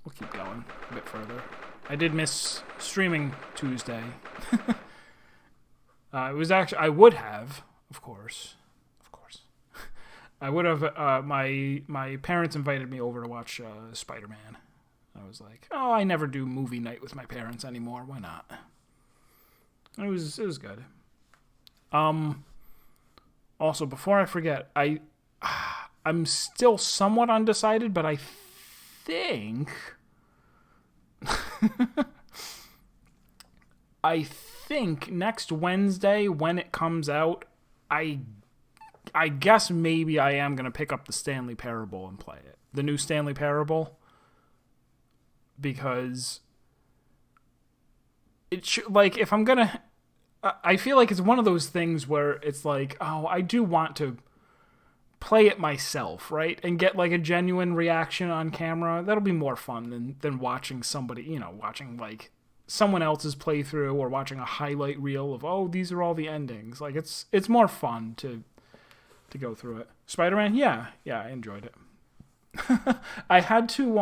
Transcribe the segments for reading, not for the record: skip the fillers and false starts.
we'll keep going a bit further. I did miss streaming Tuesday. It was actually I would have, of course. I would have. My parents invited me over to watch Spider-Man. I was like, oh, I never do movie night with my parents anymore. Why not? It was good. Also, before I forget, I'm still somewhat undecided, but I think I think next Wednesday when it comes out, I guess maybe I am gonna pick up the Stanley Parable and play it. The new Stanley Parable, because like if I'm gonna, I feel like it's one of those things where it's like, oh, I do want to play it myself, right, and get like a genuine reaction on camera. That'll be more fun than watching somebody, watching like someone else's playthrough or watching a highlight reel of, oh, these are all the endings. Like it's more fun to go through it. Spider-Man, yeah, I enjoyed it. I had to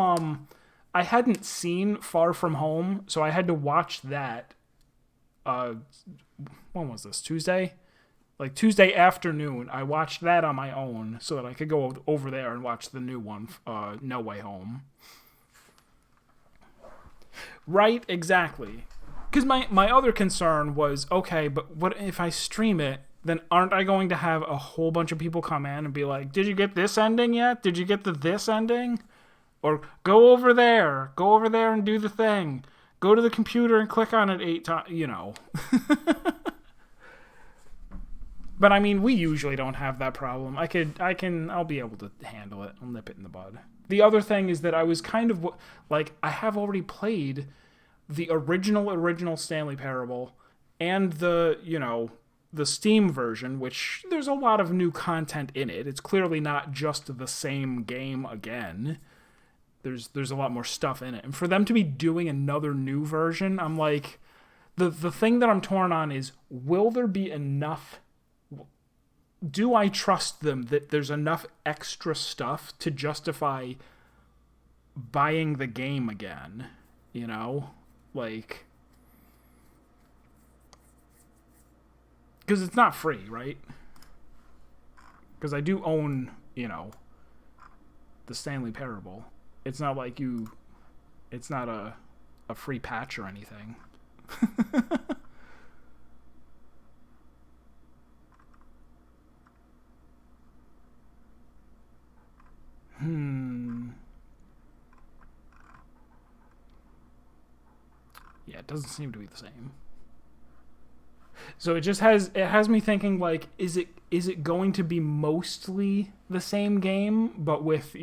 I hadn't seen Far From Home, so I had to watch that. When was this? Tuesday? Like Tuesday afternoon, I watched that on my own so that I could go over there and watch the new one, No Way Home. Right, exactly. Because my other concern was, okay, but what if I stream it? Then aren't I going to have a whole bunch of people come in and be like, did you get this ending yet? Did you get this ending? Or go over there and do the thing. Go to the computer and click on it 8 times, But I mean, we usually don't have that problem. I'll be able to handle it. I'll nip it in the bud. The other thing is that I was kind of like, I have already played the original Stanley Parable and the Steam version, which there's a lot of new content in it. It's clearly not just the same game again. There's a lot more stuff in it. And for them to be doing another new version, I'm like, the thing that I'm torn on is, will there be enough? Do I trust them that there's enough extra stuff to justify buying the game again? Like, because it's not free, right? Because I do own, the Stanley Parable. It's not like it's not a free patch or anything. Yeah, it doesn't seem to be the same. So it has me thinking, like, is it going to be mostly the same game but with,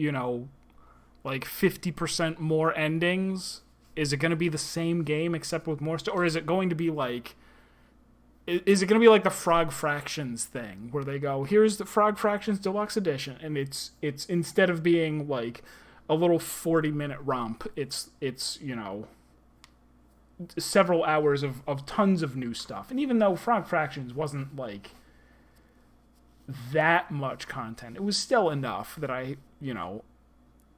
like 50% more endings? Is it going to be the same game except with more stuff, or is it going to be like, is it going to be like the Frog Fractions thing where they go, here's the Frog Fractions Deluxe Edition, and it's instead of being like a little 40-minute romp, it's several hours of tons of new stuff. And even though Frog Fractions wasn't like that much content, it was still enough that I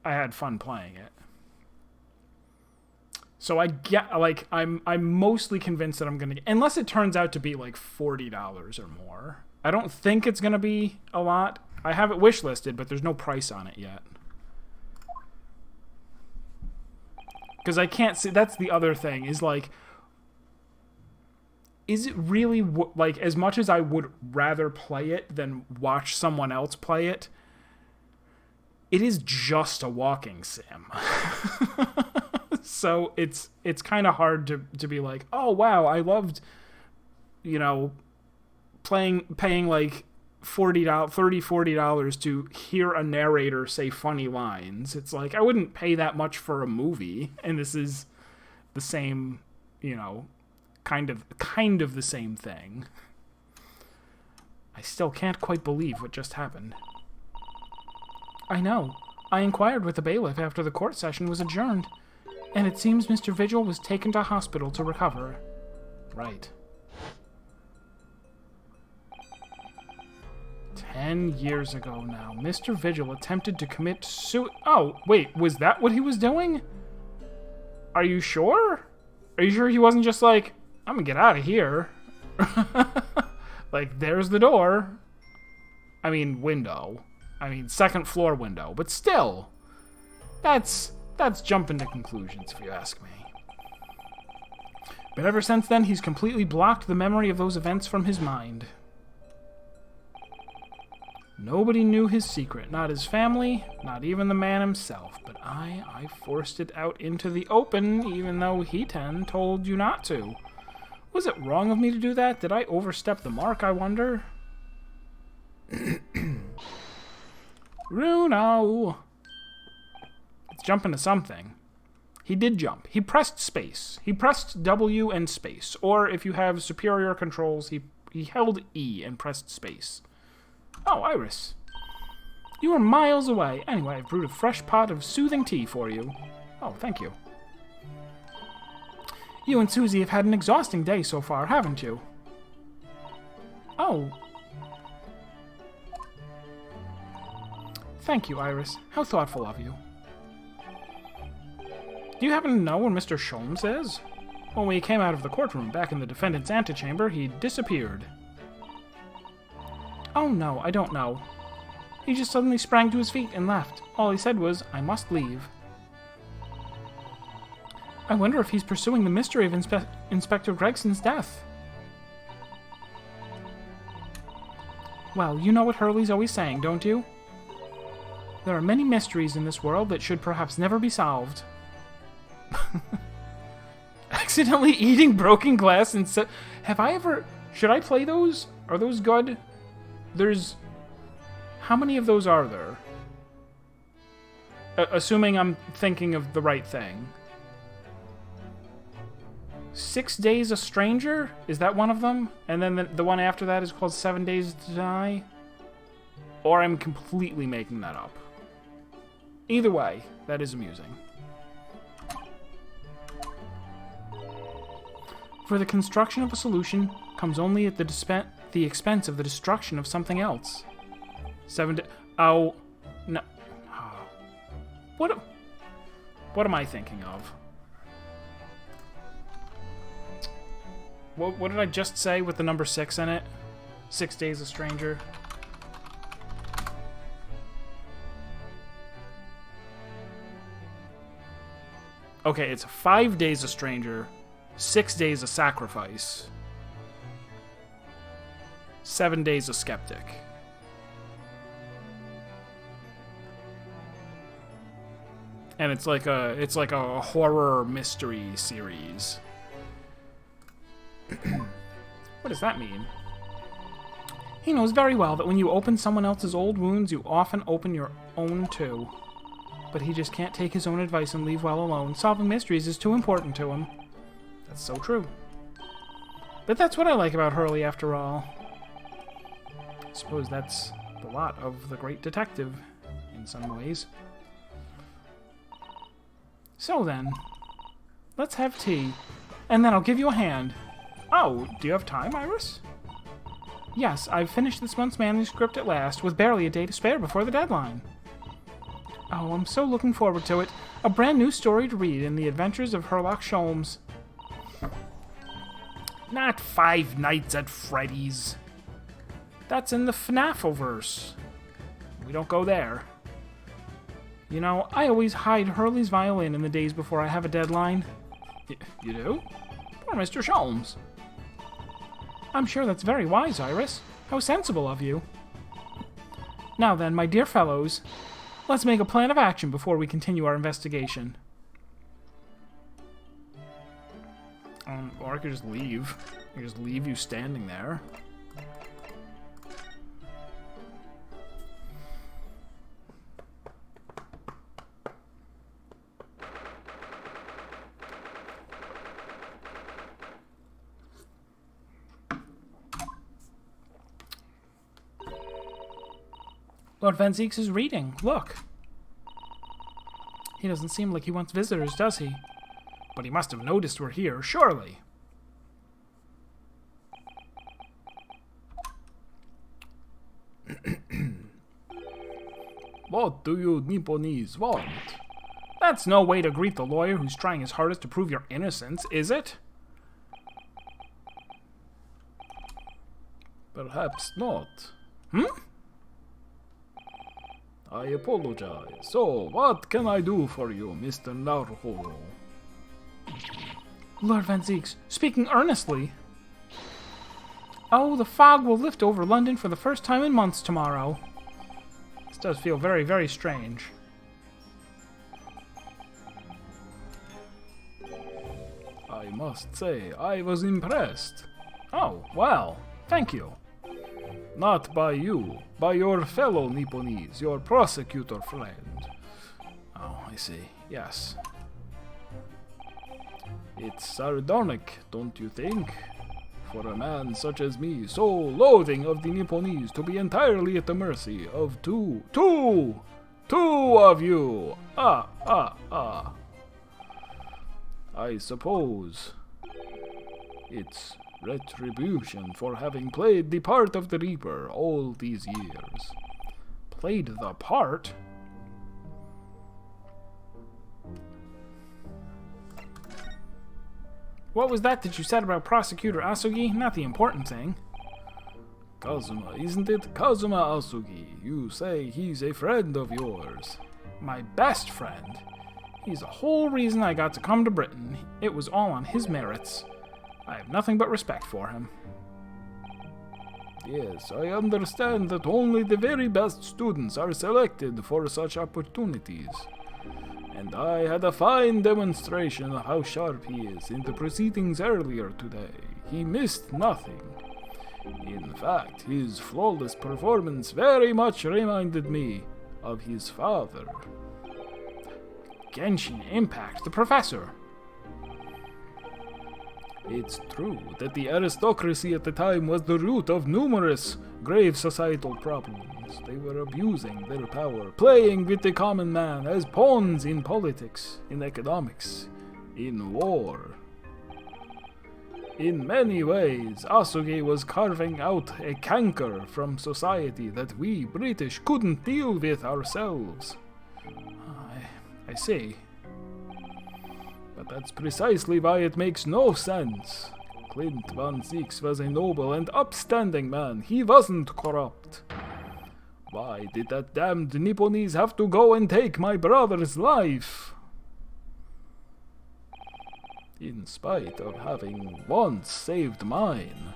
had fun playing it. So I get, like, I'm mostly convinced that I'm gonna, unless it turns out to be like $40 or more. I don't think it's gonna be a lot. I have it wishlisted, but there's no price on it yet. Because I can't see, that's the other thing, is like, is it really, like, as much as I would rather play it than watch someone else play it, it is just a walking sim. So it's kind of hard to be like, oh wow, I loved, paying like $40 to hear a narrator say funny lines. It's like, I wouldn't pay that much for a movie, and this is the same, kind of the same thing. I still can't quite believe what just happened. I know. I inquired with the bailiff after the court session was adjourned, and it seems Mr. Vigil was taken to hospital to recover. Right. 10 years ago now, Mr. Vigil attempted to commit Oh, wait, was that what he was doing? Are you sure? Are you sure he wasn't just like, I'm gonna get out of here? Like, there's the door. I mean, window. I mean, second floor window. But still, that's jumping to conclusions, if you ask me. But ever since then, he's completely blocked the memory of those events from his mind. Nobody knew his secret. Not his family, not even the man himself. But I forced it out into the open, even though Hiten told you not to. Was it wrong of me to do that? Did I overstep the mark, I wonder? Runo! Let's jump into something. He did jump. He pressed space. He pressed W and space. Or if you have superior controls, he held E and pressed space. Oh, Iris. You were miles away. Anyway, I've brewed a fresh pot of soothing tea for you. Oh, thank you. You and Susie have had an exhausting day so far, haven't you? Oh. Thank you, Iris. How thoughtful of you. Do you happen to know where Mr. Sholmes is? When we came out of the courtroom back in the defendant's antechamber, he disappeared. Oh no, I don't know. He just suddenly sprang to his feet and left. All he said was, I must leave. I wonder if he's pursuing the mystery of Inspector Gregson's death. Well, you know what Hurley's always saying, don't you? There are many mysteries in this world that should perhaps never be solved. Accidentally eating broken glass and have I ever... Should I play those? Are those good? There's... How many of those are there? Assuming I'm thinking of the right thing. 6 Days a Stranger? Is that one of them? And then the one after that is called 7 Days to Die? Or I'm completely making that up. Either way, that is amusing. For the construction of a solution comes only at the expense of the destruction of something else. Oh, no. What am I thinking of? What did I just say with the number 6 in it? 6 Days a Stranger. Okay, it's 5 Days a Stranger, 6 Days a Sacrifice, 7 Days a Skeptic. And it's like a horror mystery series. What does that mean? He knows very well that when you open someone else's old wounds, you often open your own too. But he just can't take his own advice and leave well alone. Solving mysteries is too important to him. That's so true. But that's what I like about Hurley, after all. I suppose that's the lot of the great detective, in some ways. So then, let's have tea, and then I'll give you a hand. Oh, do you have time, Iris? Yes, I've finished this month's manuscript at last, with barely a day to spare before the deadline. Oh, I'm so looking forward to it. A brand new story to read in the adventures of Sherlock Sholmes. Not Five Nights at Freddy's. That's in the FNAF-verse. We don't go there. You know, I always hide Hurley's violin in the days before I have a deadline. You do? Poor Mr. Sholmes. I'm sure that's very wise, Iris. How sensible of you. Now then, my dear fellows, let's make a plan of action before we continue our investigation. Or I could just leave. I could just leave you standing there. Lord Van Zieks is reading. Look. He doesn't seem like he wants visitors, does he? But he must have noticed we're here, surely. What do you Nipponese want? That's no way to greet the lawyer who's trying his hardest to prove your innocence, is it? Perhaps not. Hmm? I apologize. So, what can I do for you, Mr. Naruhodo? Lord Van Zieks, speaking earnestly. Oh, the fog will lift over London for the first time in months tomorrow. This does feel very, very strange. I must say, I was impressed. Oh, well, thank you. Not by you, by your fellow Nipponese, your prosecutor friend. Oh, I see. Yes. It's sardonic, don't you think? For a man such as me, so loathing of the Nipponese, to be entirely at the mercy of two of you! I suppose it's retribution for having played the part of the Reaper all these years. Played the part? What was that you said about Prosecutor Asugi? Not the important thing. Kazuma, isn't it? Kazuma Asugi. You say he's a friend of yours. My best friend. He's the whole reason I got to come to Britain. It was all on his merits. I have nothing but respect for him. Yes, I understand that only the very best students are selected for such opportunities. And I had a fine demonstration of how sharp he is in the proceedings earlier today. He missed nothing. In fact, his flawless performance very much reminded me of his father. Genshin Impact, the professor. It's true that the aristocracy at the time was the root of numerous grave societal problems. They were abusing their power, playing with the common man as pawns in politics, in economics, in war. In many ways, Asugi was carving out a canker from society that we British couldn't deal with ourselves. I see. But that's precisely why it makes no sense. Clint Van Zieks was a noble and upstanding man. He wasn't corrupt. Why did that damned Nipponese have to go and take my brother's life? In spite of having once saved mine.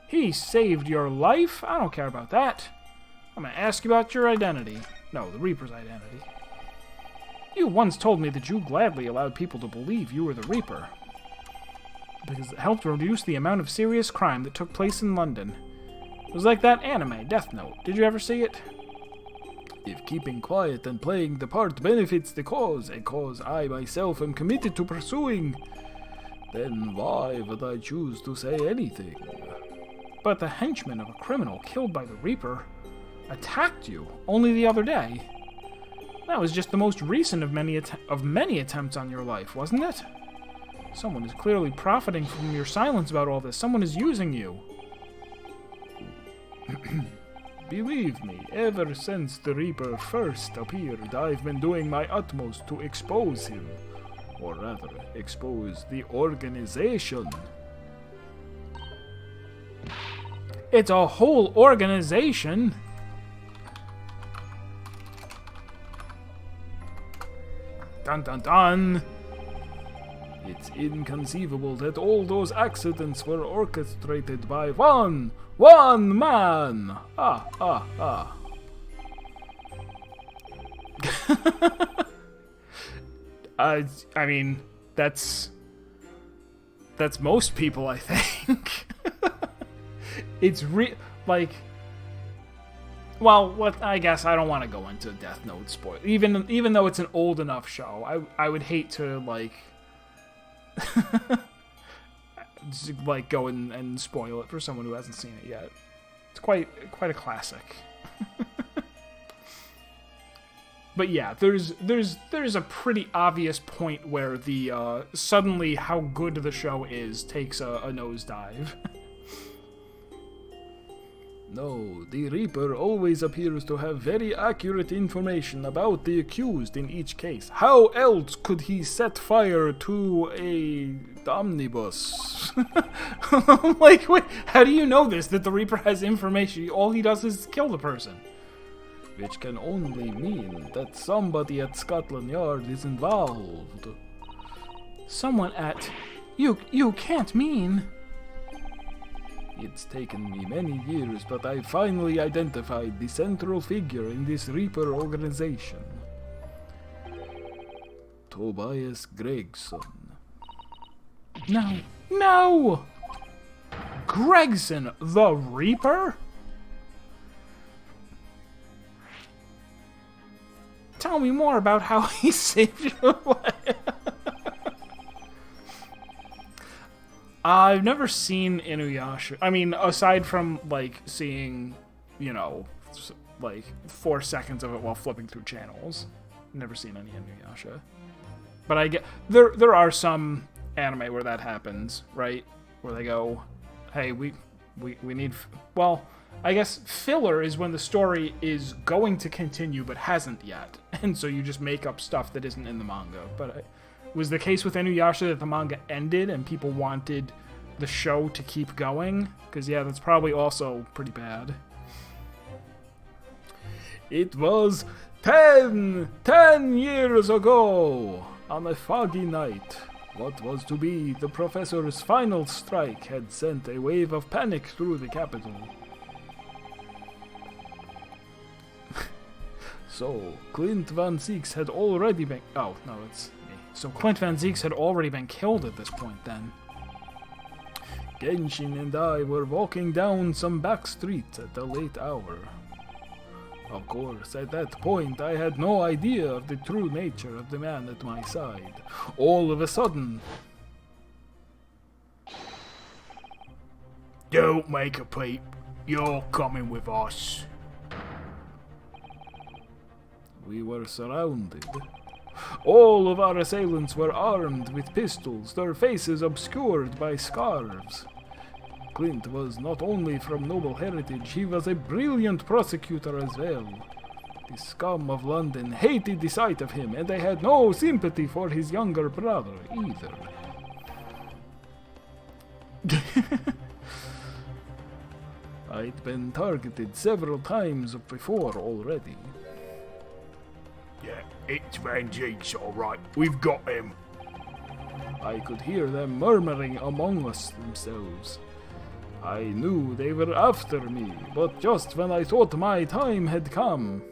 He saved your life? I don't care about that. I'm gonna ask you about your identity. No, the Reaper's identity. You once told me that you gladly allowed people to believe you were the Reaper, because it helped reduce the amount of serious crime that took place in London. It was like that anime, Death Note. Did you ever see it? If keeping quiet and playing the part benefits the cause, a cause I myself am committed to pursuing, then why would I choose to say anything? But the henchman of a criminal killed by the Reaper attacked you only the other day. That was just the most recent of many attempts on your life, wasn't it? Someone is clearly profiting from your silence about all this. Someone is using you. Believe me, ever since the Reaper first appeared, I've been doing my utmost to expose him. Or rather, expose the organization. It's a whole organization. Dun dun dun. It's inconceivable that all those accidents were orchestrated by one man. I mean, that's most people, I think. It's well, what I guess I don't want to go into Death Note spoil. Even though it's an old enough show, I would hate to just, go and spoil it for someone who hasn't seen it yet. It's quite a classic. But yeah, there's a pretty obvious point where the suddenly how good the show is takes a nosedive. No, the Reaper always appears to have very accurate information about the accused in each case. How else could he set fire to a omnibus? I'm like, wait, how do you know this? That the Reaper has information? All he does is kill the person. Which can only mean that somebody at Scotland Yard is involved. Someone at... You can't mean... It's taken me many years, but I finally identified the central figure in this Reaper organization. Tobias Gregson. No. No! Gregson, the Reaper? Tell me more about how he saved your life. I've never seen Inuyasha. I mean, aside from, like, seeing, you know, like, 4 seconds of it while flipping through channels. Never seen any Inuyasha. But I get... There are some anime where that happens, right? Where they go, hey, we need... Well, I guess filler is when the story is going to continue but hasn't yet. And so you just make up stuff that isn't in the manga. But was the case with Inuyasha that the manga ended and people wanted the show to keep going? Because, yeah, that's probably also pretty bad. It was 10 years ago, on a foggy night. What was to be the professor's final strike had sent a wave of panic through the capital. So, Clint Van Zieks had already been... Oh, no, it's me. So Clint Van Zieks had already been killed at this point, then. Genshin and I were walking down some back streets at a late hour. Of course, at that point, I had no idea of the true nature of the man at my side. All of a sudden... Don't make a peep. You're coming with us. We were surrounded. All of our assailants were armed with pistols, their faces obscured by scarves. Clint was not only from noble heritage, he was a brilliant prosecutor as well. The scum of London hated the sight of him, and they had no sympathy for his younger brother either. I'd been targeted several times before already. Yeah, it's Van Zieks, alright. We've got him. I could hear them murmuring among themselves. I knew they were after me, but just when I thought my time had come...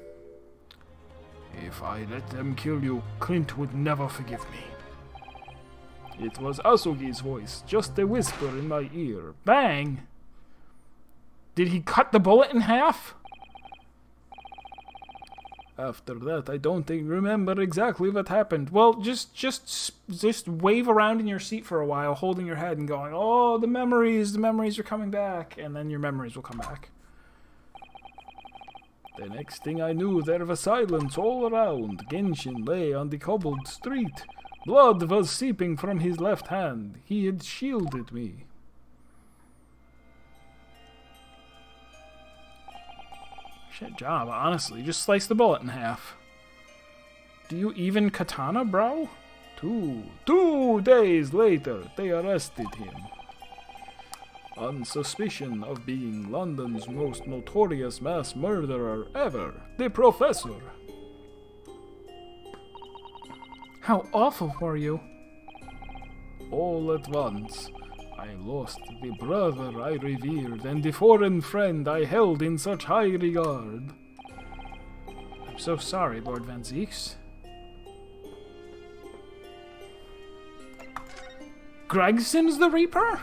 If I let them kill you, Clint would never forgive me. It was Asugi's voice, just a whisper in my ear. Bang! Did he cut the bullet in half? After that, I don't remember exactly what happened. Well, just wave around in your seat for a while, holding your head and going, "Oh, the memories are coming back," and then your memories will come back. The next thing I knew, there was silence all around. Genshin lay on the cobbled street. Blood was seeping from his left hand. He had shielded me. Shit job, honestly. Just slice the bullet in half. Do you even katana, bro? 2 days later, they arrested him. On suspicion of being London's most notorious mass murderer ever, the Professor. How awful for you. All at once, I lost the brother I revered and the foreign friend I held in such high regard. I'm so sorry, Lord Van Zieks. Gregson's the Reaper?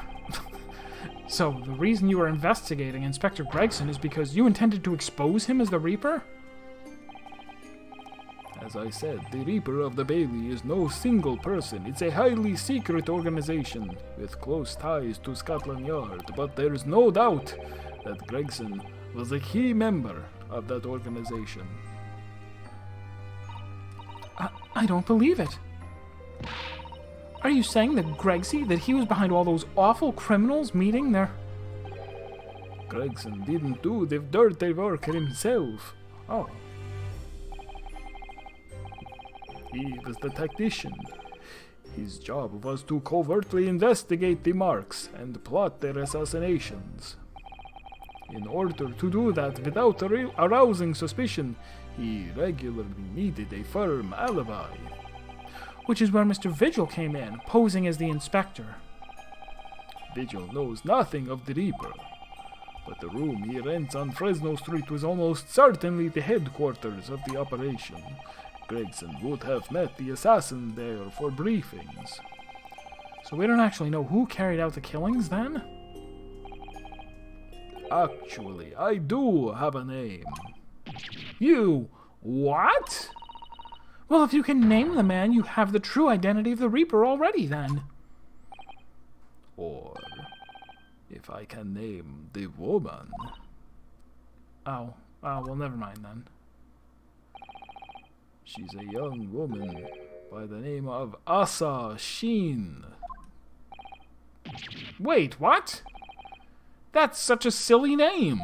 So, the reason you were investigating Inspector Gregson is because you intended to expose him as the Reaper? As I said, the Reaper of the Bailey is no single person. It's a highly secret organization with close ties to Scotland Yard, but there's no doubt that Gregson was a key member of that organization. I don't believe it. Are you saying that Gregsy, that he was behind all those awful criminals meeting their... Gregson didn't do the dirty work himself. Oh. He was the tactician. His job was to covertly investigate the marks and plot their assassinations. In order to do that without arousing suspicion, he regularly needed a firm alibi. Which is where Mr. Vigil came in, posing as the inspector. Vigil knows nothing of the Reaper, but the room he rents on Fresno Street was almost certainly the headquarters of the operation. Gregson would have met the assassin there for briefings. So we don't actually know who carried out the killings then? Actually, I do have a name. You... what? Well, if you can name the man, you have the true identity of the Reaper already, then. Or, if I can name the woman. Oh, well, never mind then. She's a young woman by the name of Asa Sheen. Wait, what? That's such a silly name.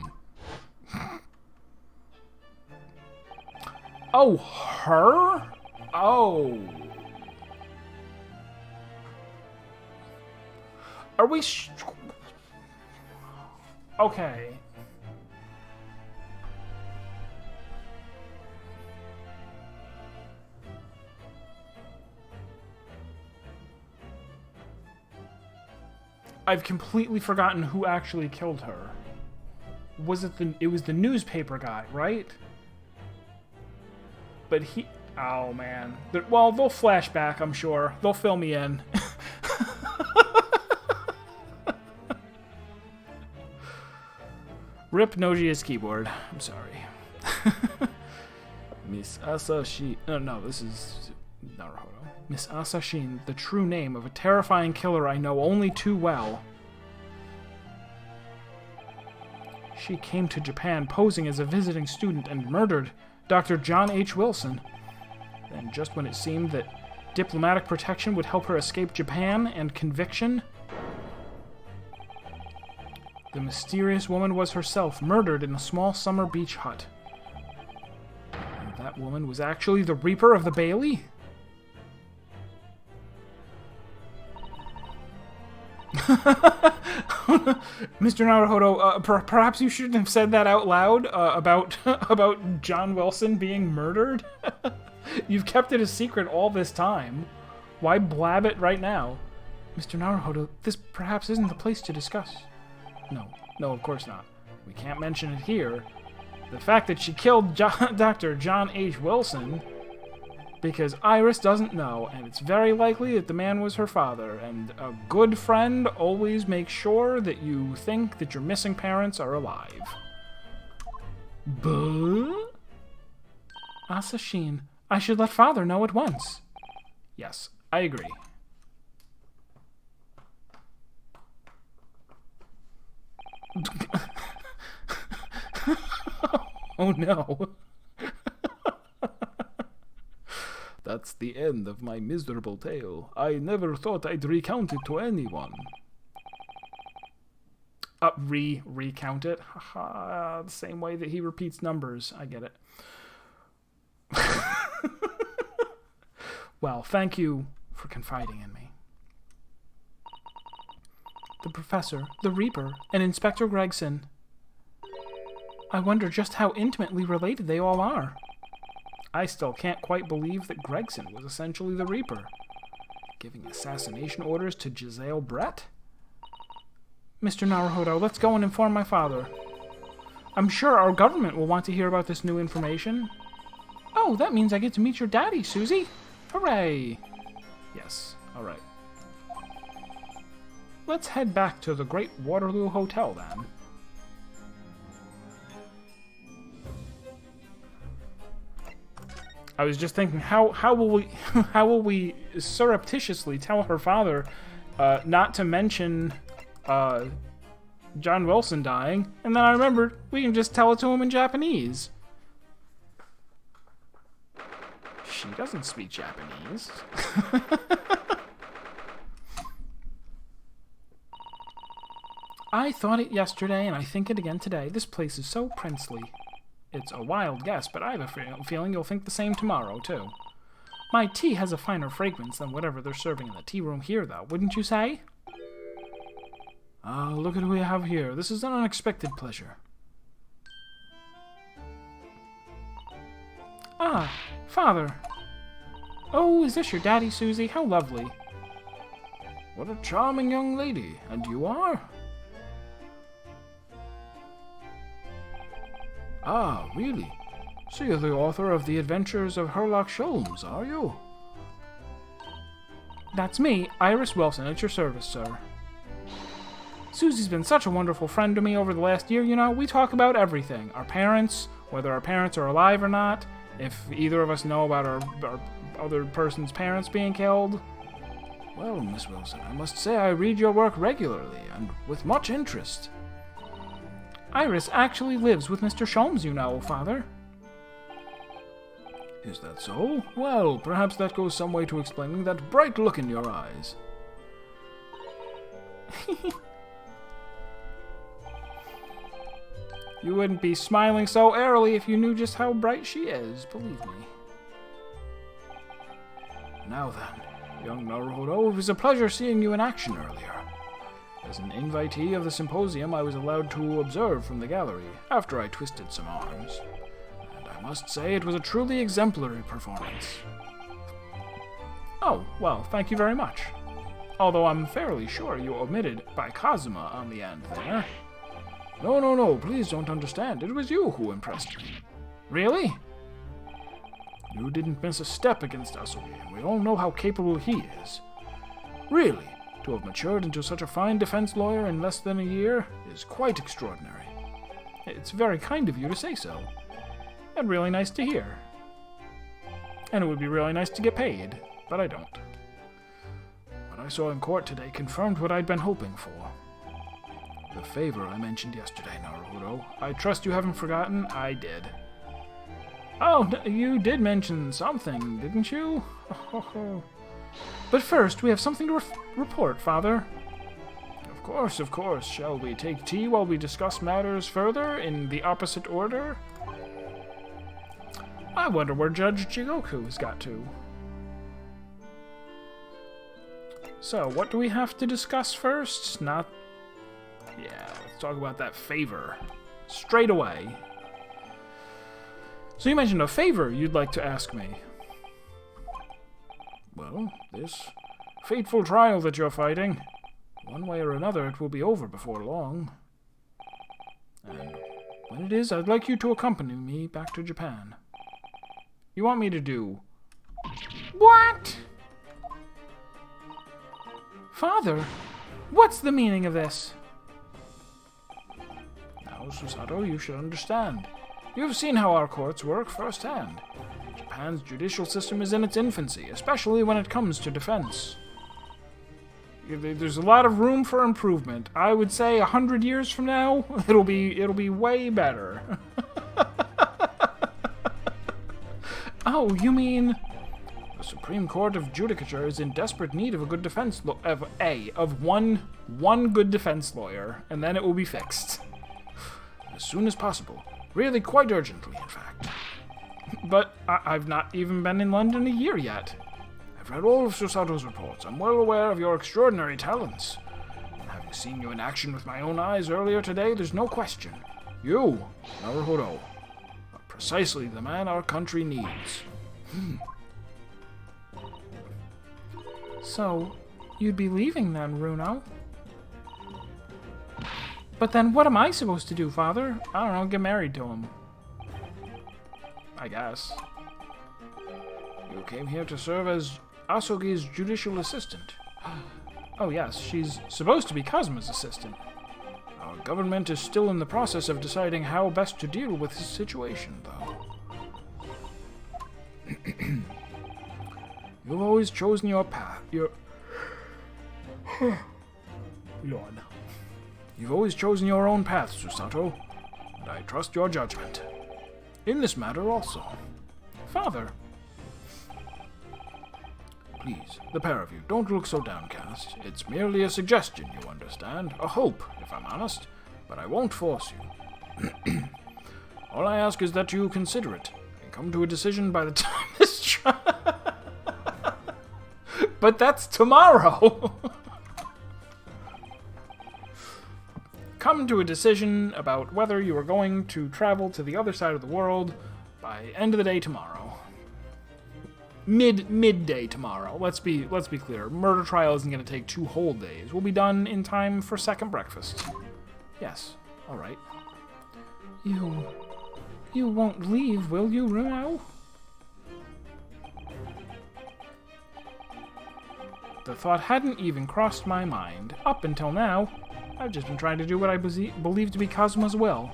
Oh, her? Oh. Are we okay. I've completely forgotten who actually killed her. Was it it was the newspaper guy, right? But he... oh, man. Well, they'll flash back, I'm sure. They'll fill me in. Rip Nojia's keyboard. I'm sorry. Miss Asa Sheen. No, this is Naruhodo. Miss Asa Sheen, the true name of a terrifying killer I know only too well. She came to Japan posing as a visiting student and murdered Dr. John H. Wilson. And just when it seemed that diplomatic protection would help her escape Japan and conviction, the mysterious woman was herself murdered in a small summer beach hut. And that woman was actually the Reaper of the Bailey? Mr. Naruhodo, perhaps you shouldn't have said that out loud about John Wilson being murdered. You've kept it a secret all this time. Why blab it right now? Mr. Naruhodo, this perhaps isn't the place to discuss. No, of course not. We can't mention it here. The fact that she killed Dr. John H. Wilson, because Iris doesn't know, and it's very likely that the man was her father, and a good friend always makes sure that you think that your missing parents are alive. But? Asa Sheen, I should let father know at once. Yes, I agree. Oh no. That's the end of my miserable tale. I never thought I'd recount it to anyone. Recount it? The same way that he repeats numbers. I get it. Well, thank you for confiding in me. The Professor, the Reaper, and Inspector Gregson. I wonder just how intimately related they all are. I still can't quite believe that Gregson was essentially the Reaper, giving assassination orders to Giselle Brett. Mr. Naruhodo, let's go and inform my father. I'm sure our government will want to hear about this new information. Oh, that means I get to meet your daddy, Susie. Hooray! Yes, all right. Let's head back to the Great Waterloo Hotel, then. I was just thinking, how will we surreptitiously tell her father not to mention John Wilson dying, and then I remembered we can just tell it to him in Japanese. She doesn't speak Japanese. I thought it yesterday, and I think it again today. This place is so princely. It's a wild guess, but I have a feeling you'll think the same tomorrow, too. My tea has a finer fragrance than whatever they're serving in the tea room here, though, wouldn't you say? Ah, look at who we have here. This is an unexpected pleasure. Ah, Father. Oh, is this your daddy, Susie? How lovely. What a charming young lady. And you are? Ah, really? So you're the author of The Adventures of Herlock Sholmes, are you? That's me, Iris Wilson, at your service, sir. Susie's been such a wonderful friend to me over the last year, you know. We talk about everything. Our parents, whether our parents are alive or not, if either of us know about our other person's parents being killed. Well, Miss Wilson, I must say I read your work regularly, and with much interest. Iris actually lives with Mr. Sholmes, you know, Father. Is that so? Well, perhaps that goes some way to explaining that bright look in your eyes. You wouldn't be smiling so airily if you knew just how bright she is, believe me. Now then, young Naruhodo, it was a pleasure seeing you in action earlier. As an invitee of the symposium, I was allowed to observe from the gallery after I twisted some arms. And I must say it was a truly exemplary performance. Oh, well, thank you very much. Although I'm fairly sure you omitted by Kazuma on the end there. No, please don't understand. It was you who impressed me. Really? You didn't miss a step against Asogi, and we all know how capable he is. Really, to have matured into such a fine defense lawyer in less than a year is quite extraordinary. It's very kind of you to say so. And really nice to hear. And it would be really nice to get paid, but I don't. What I saw in court today confirmed what I'd been hoping for. The favor I mentioned yesterday, Naruhodo. I trust you haven't forgotten. I did. Oh, you did mention something, didn't you? But first, we have something to report, Father. Of course. Shall we take tea while we discuss matters further in the opposite order? I wonder where Judge Jigoku has got to. So, what do we have to discuss first? Yeah, let's talk about that favor. Straight away. So you mentioned a favor you'd like to ask me. Well, this fateful trial that you're fighting, one way or another it will be over before long. And when it is, I'd like you to accompany me back to Japan. You want me to do what? Father, what's the meaning of this? Now, Susato, you should understand. You've seen how our courts work firsthand. Japan's judicial system is in its infancy, especially when it comes to defense. There's a lot of room for improvement. I would say 100 years from now, it'll be way better. Oh, you mean the Supreme Court of Judicature is in desperate need of a good defense of one good defense lawyer, and then it will be fixed. As soon as possible. Really, quite urgently, in fact. But I've not even been in London a year yet. I've read all of Susato's reports. I'm well aware of your extraordinary talents. And having seen you in action with my own eyes earlier today, there's no question. You, Naruhodo, are precisely the man our country needs. So, you'd be leaving then, Runo? But then what am I supposed to do, Father? I don't know, get married to him. I guess. You came here to serve as Asogi's judicial assistant. Oh yes, she's supposed to be Kazuma's assistant. Our government is still in the process of deciding how best to deal with his situation, though. You've always chosen your path. Lord. You've always chosen your own path, Susato, and I trust your judgment. In this matter also. Father. Please, the pair of you, don't look so downcast. It's merely a suggestion, you understand? A hope, if I'm honest. But I won't force you. All I ask is that you consider it and come to a decision by the time this trial. But that's tomorrow. Come to a decision about whether you are going to travel to the other side of the world by end of the day tomorrow. Midday tomorrow. Let's be clear. Murder trial isn't going to take 2 whole days. We'll be done in time for second breakfast. Yes. All right. You won't leave, will you, Runo? The thought hadn't even crossed my mind. Up until now, I've just been trying to do what I believe to be Kazuma's will.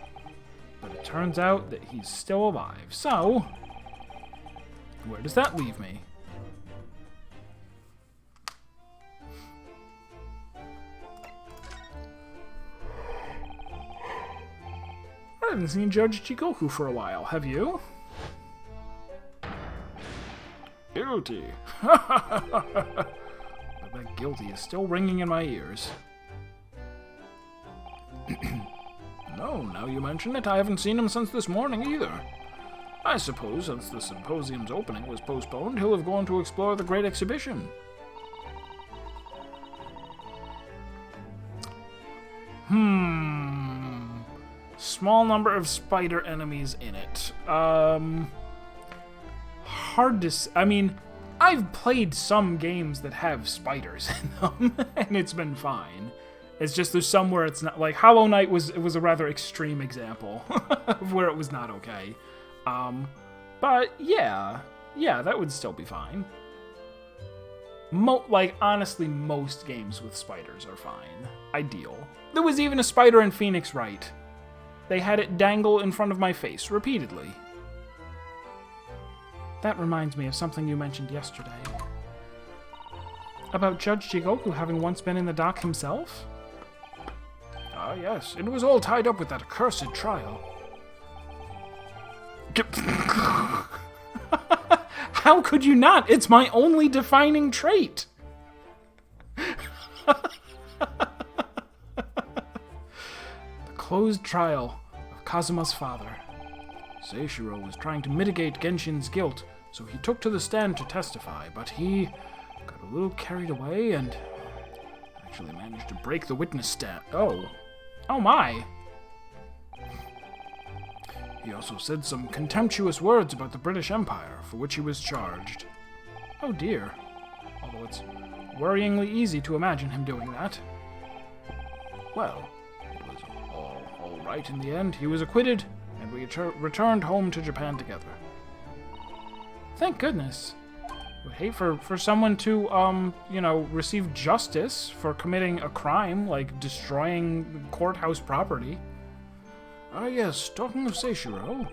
But it turns out that he's still alive. So, where does that leave me? I haven't seen Judge Jigoku for a while. Have you? Guilty. But that guilty is still ringing in my ears. No, now you mention it, I haven't seen him since this morning either. I suppose since the symposium's opening was postponed, he'll have gone to explore the great exhibition. Small number of spider enemies in it. Hard to... I mean, I've played some games that have spiders in them, and it's been fine. It's just there's some where it's not... Like, Hollow Knight was a rather extreme example of where it was not okay. But, yeah, that would still be fine. Honestly, most games with spiders are fine. Ideal. There was even a spider in Phoenix Wright. They had it dangle in front of my face, repeatedly. That reminds me of something you mentioned yesterday. About Judge Jigoku having once been in the dock himself? Ah, yes, it was all tied up with that accursed trial. How could you not? It's my only defining trait. The closed trial of Kazuma's father. Seishiro was trying to mitigate Genshin's guilt, so he took to the stand to testify, but he got a little carried away and actually managed to break the witness stand. Oh my! He also said some contemptuous words about the British Empire, for which he was charged. Oh dear. Although it's worryingly easy to imagine him doing that. Well, it was all right in the end. He was acquitted, and we returned home to Japan together. Thank goodness. I would hate for someone to, receive justice for committing a crime, like destroying courthouse property. Ah, yes, talking of Seishiro,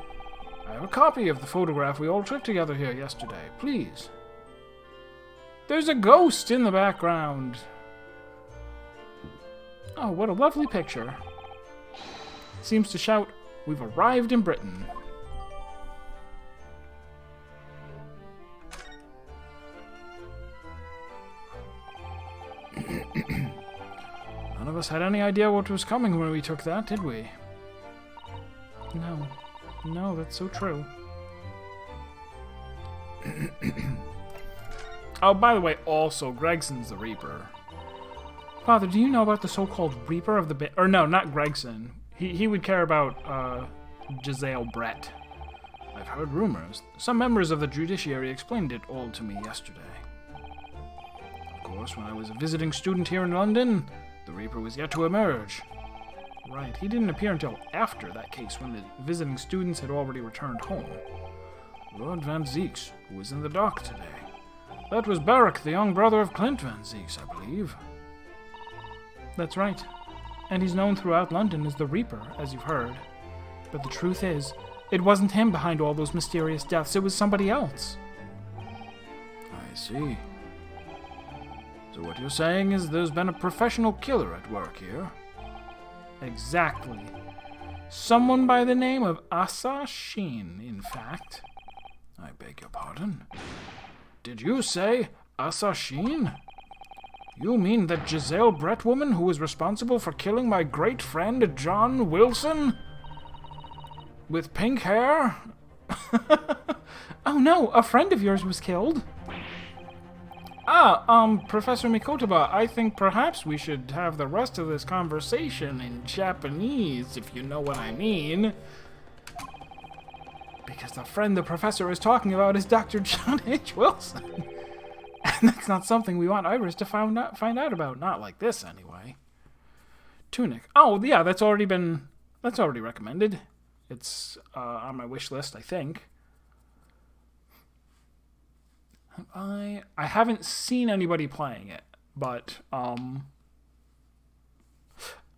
I have a copy of the photograph we all took together here yesterday. Please. There's a ghost in the background. Oh, what a lovely picture. Seems to shout, "We've arrived in Britain." None of us had any idea what was coming when we took that, did we? No, that's so true. Oh, by the way, also, Gregson's the Reaper. Father, do you know about the so-called Reaper of the... Or no, not Gregson. He would care about, Giselle Brett. I've heard rumors. Some members of the judiciary explained it all to me yesterday. Of course, when I was a visiting student here in London, the Reaper was yet to emerge. Right, he didn't appear until after that case, when the visiting students had already returned home. Lord Van Zieks, who was in the dock today. That was Barrack, the young brother of Clint Van Zieks, I believe. That's right. And he's known throughout London as the Reaper, as you've heard. But the truth is, it wasn't him behind all those mysterious deaths, it was somebody else. I see. So what you're saying is there's been a professional killer at work here? Exactly. Someone by the name of Asa Shin, in fact. I beg your pardon? Did you say Assassin? You mean that Giselle Brett woman who was responsible for killing my great friend John Wilson? With pink hair? Oh no, a friend of yours was killed. Professor Mikotoba, I think perhaps we should have the rest of this conversation in Japanese, if you know what I mean. Because the friend the professor is talking about is Dr. John H. Wilson. And that's not something we want Iris to find out about. Not like this, anyway. Tunic. Oh, yeah, that's already recommended. It's on my wish list, I think. I haven't seen anybody playing it, but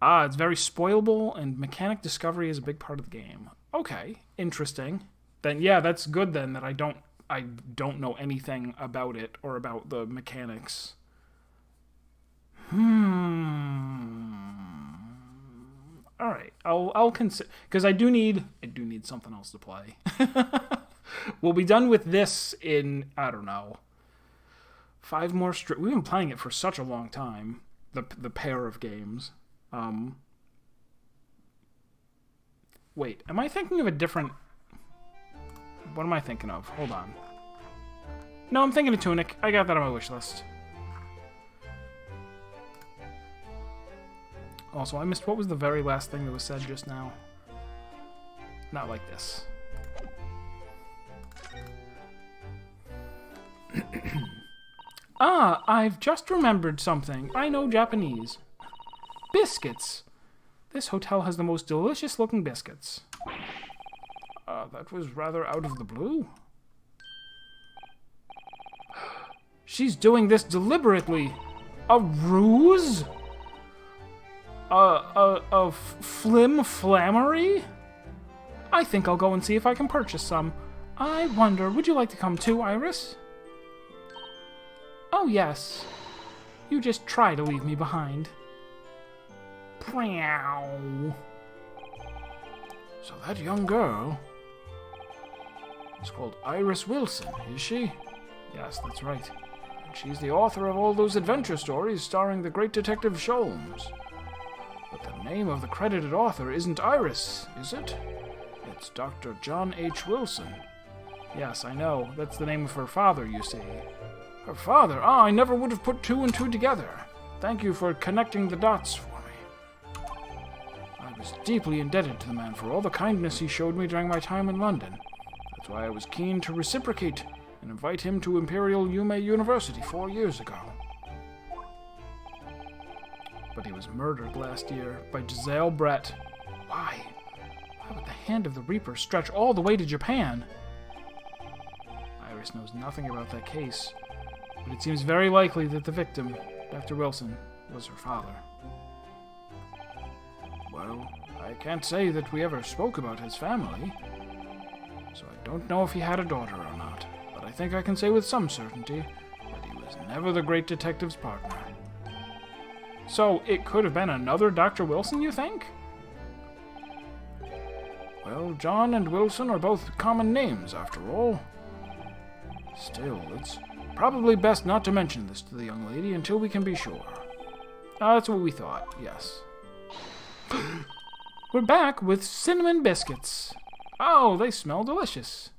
it's very spoilable, and mechanic discovery is a big part of the game. Okay, interesting. Then yeah, that's good then that I don't know anything about it or about the mechanics. All right, I'll consider, because I do need something else to play. We'll be done with this in, I don't know, 5 more straight. We've been playing it for such a long time, the pair of games. Wait, am I thinking of a different... What am I thinking of? Hold on. No, I'm thinking of Tunic. I got that on my wish list. Also, I missed what was the very last thing that was said just now. Not like this. I've just remembered something. I know Japanese. Biscuits. This hotel has the most delicious looking biscuits. That was rather out of the blue. She's doing this deliberately. A ruse? A flim-flammery? I think I'll go and see if I can purchase some. I wonder, would you like to come too, Iris? Oh, yes. You just try to leave me behind. Meow. So that young girl is called Iris Wilson, is she? Yes, that's right. And she's the author of all those adventure stories starring the great Detective Sholmes. But the name of the credited author isn't Iris, is it? It's Dr. John H. Wilson. Yes, I know. That's the name of her father, you see. Her father? Ah, I never would have put 2 and 2 together. Thank you for connecting the dots for me. I was deeply indebted to the man for all the kindness he showed me during my time in London. That's why I was keen to reciprocate and invite him to Imperial Yume University 4 years ago. But he was murdered last year by Giselle Brett. Why? Why would the hand of the Reaper stretch all the way to Japan? Iris knows nothing about that case, but it seems very likely that the victim, Dr. Wilson, was her father. Well, I can't say that we ever spoke about his family, so I don't know if he had a daughter or not, but I think I can say with some certainty that he was never the great detective's partner. So it could have been another Dr. Wilson, you think? Well, John and Wilson are both common names, after all. Still, it's probably best not to mention this to the young lady until we can be sure. That's what we thought, yes. We're back with cinnamon biscuits. Oh, they smell delicious.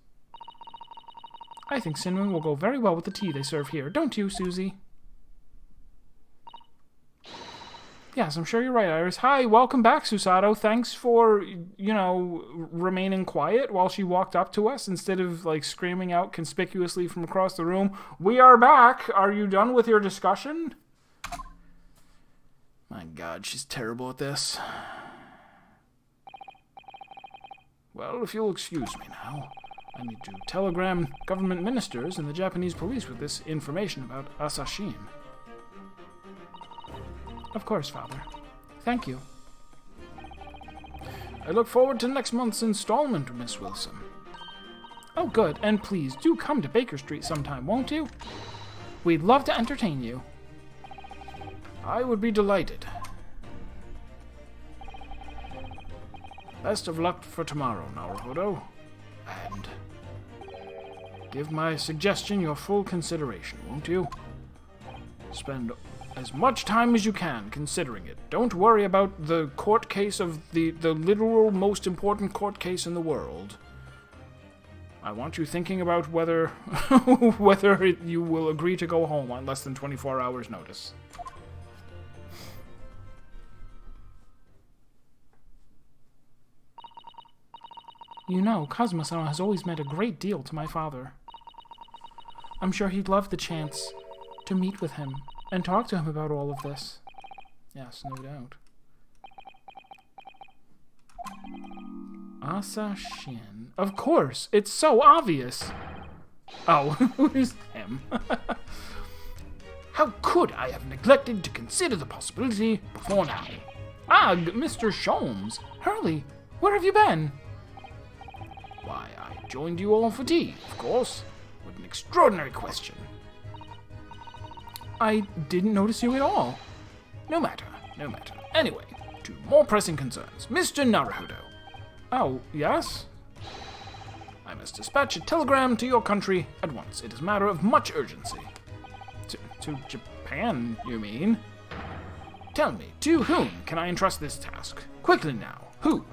I think cinnamon will go very well with the tea they serve here, don't you, Susie? Yes, I'm sure you're right, Iris. Hi, welcome back, Susato. Thanks for, remaining quiet while she walked up to us instead of, screaming out conspicuously from across the room. We are back. Are you done with your discussion? My God, she's terrible at this. Well, if you'll excuse me now, I need to telegram government ministers and the Japanese police with this information about Assassin. Of course, Father. Thank you. I look forward to next month's installment, Miss Wilson. Oh, good. And please, do come to Baker Street sometime, won't you? We'd love to entertain you. I would be delighted. Best of luck for tomorrow, Naruhodo. And give my suggestion your full consideration, won't you? Spend as much time as you can considering it. Don't worry about the court case of the literal most important court case in the world. I want you thinking about whether you will agree to go home on less than 24 hours' notice. You know, Kazuma-sama has always meant a great deal to my father. I'm sure he'd love the chance to meet with him and talk to him about all of this. Yes, no doubt. Asashin. Of course! It's so obvious! Oh, who's him? How could I have neglected to consider the possibility before now? Ah, Mr. Sholmes! Hurley, where have you been? Why, I joined you all for tea, of course. What an extraordinary question. I didn't notice you at all. No matter, no matter. Anyway, to more pressing concerns. Mr. Naruhodo. Oh, yes? I must dispatch a telegram to your country at once. It is a matter of much urgency. To Japan, you mean? Tell me, to whom can I entrust this task? Quickly now, who?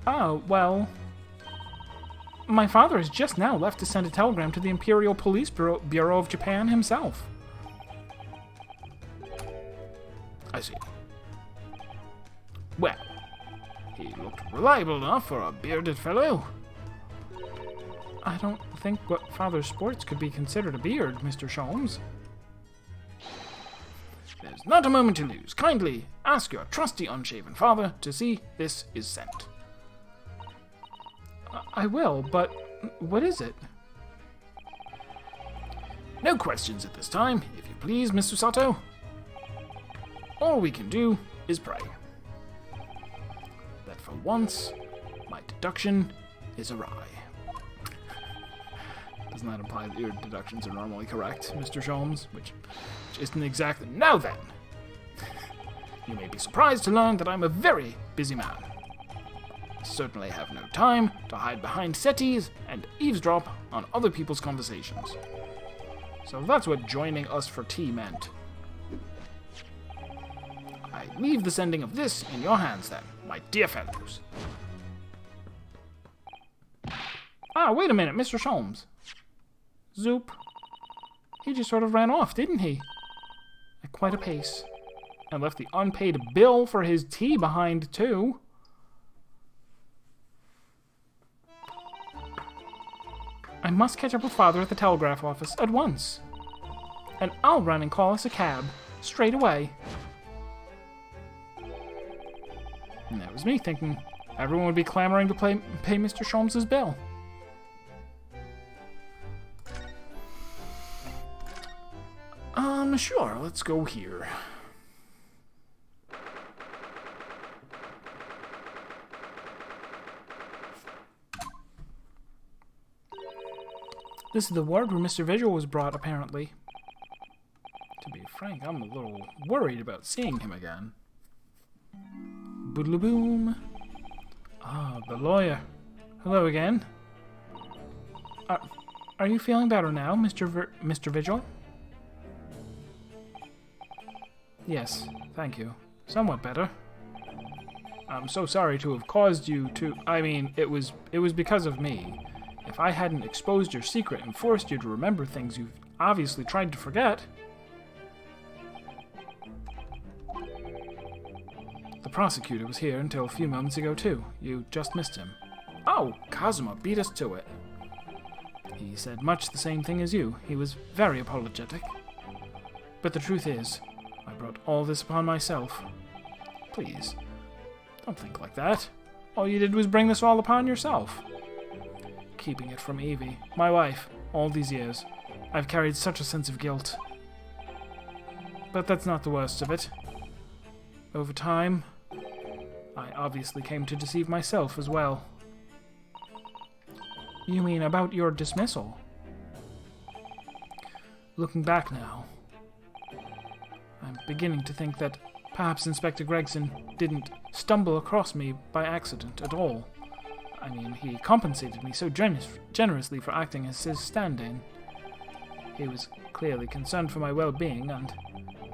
Oh, well... My father has just now left to send a telegram to the Imperial Police Bureau of Japan himself. I see. Well, he looked reliable enough for a bearded fellow. I don't think what father's sports could be considered a beard, Mr. Sholmes. There's not a moment to lose. Kindly ask your trusty unshaven father to see this is sent. I will, but what is it? No questions at this time, if you please, Mr. Sato. All we can do is pray that for once, my deduction is awry. Doesn't that imply that your deductions are normally correct, Mr. Sholmes? Which isn't exactly... Now then! You may be surprised to learn that I'm a very busy man. Certainly have no time to hide behind settees and eavesdrop on other people's conversations. So that's what joining us for tea meant. I leave the sending of this in your hands then, my dear fellows. Ah, wait a minute, Mr. Sholmes. Zoop. He just sort of ran off, didn't he? At quite a pace. And left the unpaid bill for his tea behind, too. I must catch up with father at the telegraph office at once. And I'll run and call us a cab, straight away. And that was me thinking everyone would be clamoring to pay Mr. Sholmes' bill. Sure, let's go here. This is the ward where Mr. Visual was brought, apparently. To be frank, I'm a little worried about seeing him again. Boodle-boom. Ah, the lawyer. Hello again. Are you feeling better now, Mr. Vigil? Yes, thank you. Somewhat better. I'm so sorry to have caused you to... I mean, it was because of me. If I hadn't exposed your secret and forced you to remember things you've obviously tried to forget... The prosecutor was here until a few moments ago, too. You just missed him. Oh, Kazuma beat us to it. He said much the same thing as you. He was very apologetic. But the truth is, I brought all this upon myself. Please, don't think like that. All you did was bring this all upon yourself. Keeping it from Evie, my wife, all these years. I've carried such a sense of guilt. But that's not the worst of it. Over time, I obviously came to deceive myself as well. You mean about your dismissal? Looking back now, I'm beginning to think that perhaps Inspector Gregson didn't stumble across me by accident at all. I mean, he compensated me so generously for acting as his stand-in. He was clearly concerned for my well-being and